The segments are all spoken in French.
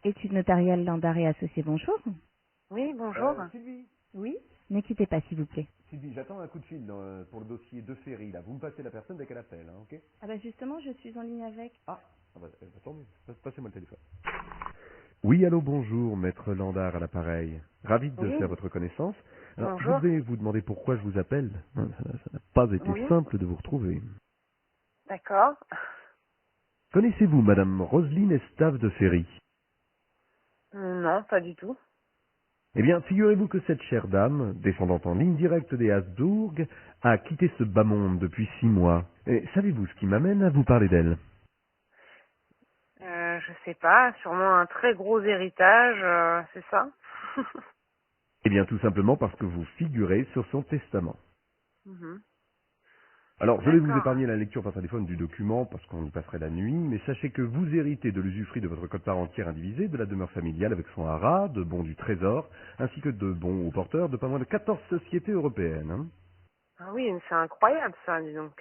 Études notariales Landard et Associés, bonjour. Oui, bonjour. Sylvie, Oui. Ne quittez pas, s'il vous plaît. Sylvie, j'attends un coup de fil pour le dossier de Ferry, là. Vous me passez la personne dès qu'elle appelle, hein, ok? Ah bah justement, je suis en ligne avec. Tant mieux. Passez-moi le téléphone. Oui, allô, bonjour, maître Landard à l'appareil. Ravi de Oui, faire votre connaissance. Alors, je bonjour. voudrais vous demander pourquoi je vous appelle. Ça n'a pas été Oui, simple de vous retrouver. d'accord. Connaissez-vous Madame Roselyne Estave de Ferry? Non, pas du tout. Eh bien, figurez-vous que cette chère dame, descendante en ligne directe des Habsbourg, a quitté ce bas monde depuis 6 mois. Et savez-vous ce qui m'amène à vous parler d'elle? Je sais pas, sûrement un très gros héritage, c'est ça? Eh bien, tout simplement parce que vous figurez sur son testament. Mhm. Alors, je vais vous D'accord. épargner la lecture par téléphone du document, parce qu'on y passerait la nuit, mais sachez que vous héritez de l'usufruit de votre quote-part entière indivisée, de la demeure familiale avec son haras, de bons du trésor, ainsi que de bons au porteur de pas moins de 14 sociétés européennes. Hein. Ah oui, mais c'est incroyable ça, dis donc.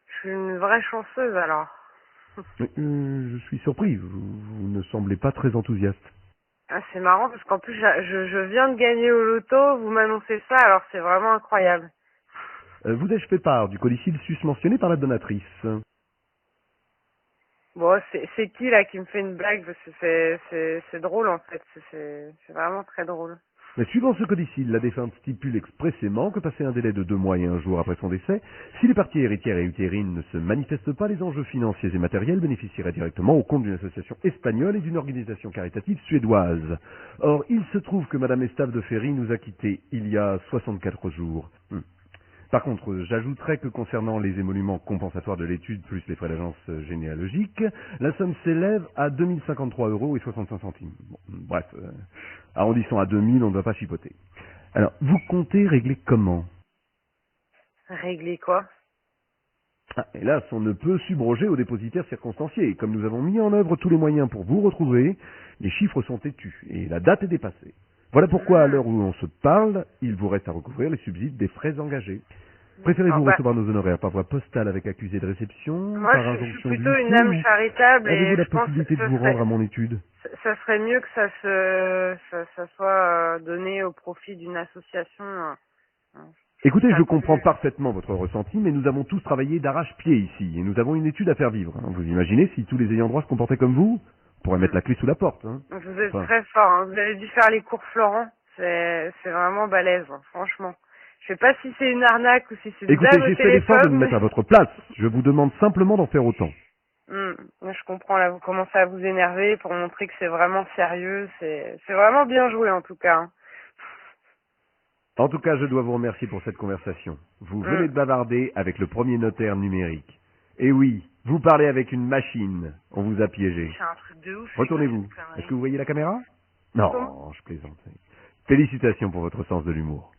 Je suis une vraie chanceuse alors. Mais, je suis surpris, vous ne semblez pas très enthousiaste. Ah, c'est marrant parce qu'en plus je viens de gagner au loto, vous m'annoncez ça, alors c'est vraiment incroyable. Vous ai-je fait part du codicile susmentionné par la donatrice? Bon, c'est qui là qui me fait une blague parce que c'est drôle en fait, c'est vraiment très drôle. Mais suivant ce codicile, la défunte stipule expressément que passé un délai de 2 mois et 1 jour après son décès, si les parties héritières et utérines ne se manifestent pas, les enjeux financiers et matériels bénéficieraient directement au compte d'une association espagnole et d'une organisation caritative suédoise. Or, il se trouve que Madame Estave de Ferry nous a quittés il y a 64 jours. Par contre, j'ajouterais que concernant les émoluments compensatoires de l'étude plus les frais d'agence généalogique, la somme s'élève à 2053 euros et 65 centimes. Bon, bref, arrondissons à 2000, on ne va pas chipoter. Alors, vous comptez régler comment? Régler quoi? Hélas, on ne peut subroger aux dépositaires circonstanciés. Comme nous avons mis en œuvre tous les moyens pour vous retrouver, les chiffres sont têtus et la date est dépassée. Voilà pourquoi, à Hmm. l'heure où on se parle, il vous reste à recouvrir les subsides des frais engagés. D'accord. Préférez-vous Bah, recevoir nos honoraires par voie postale avec accusé de réception, moi, par je suis injonction plutôt une d'huissier âme ou charitable avez-vous et la je pense que possibilité de vous rendre à mon étude? ça serait mieux que ça soit donné au profit d'une association. Je trouve Écoutez, ça je comprends plus. parfaitement votre ressenti, mais nous avons tous travaillé d'arrache-pied ici, et nous avons une étude à faire vivre. Hein. Vous imaginez si tous les ayants droit se comportaient comme vous? On pourrait mettre Hmm. la clé sous la porte. Hein. Vous êtes Enfin, très fort. Hein. Vous avez dû faire les cours Florent. C'est vraiment balèze, hein, franchement. Je sais pas si c'est une arnaque ou si c'est une écoutez, blague au j'ai fait l'effort de me téléphone, mettre à mais votre place. Je vous demande simplement d'en faire autant. Je comprends là. Vous commencez à vous énerver pour montrer que c'est vraiment sérieux. C'est vraiment bien joué en tout cas. Hein. En tout cas, je dois vous remercier pour cette conversation. Vous Hmm. venez de bavarder avec le premier notaire numérique. Et oui, vous parlez avec une machine. On vous a piégé. C'est un truc de ouf, c'est quoi Retournez-vous. cette Est-ce connerie? que vous voyez la caméra? Comment? Non, je plaisante. Félicitations pour votre sens de l'humour.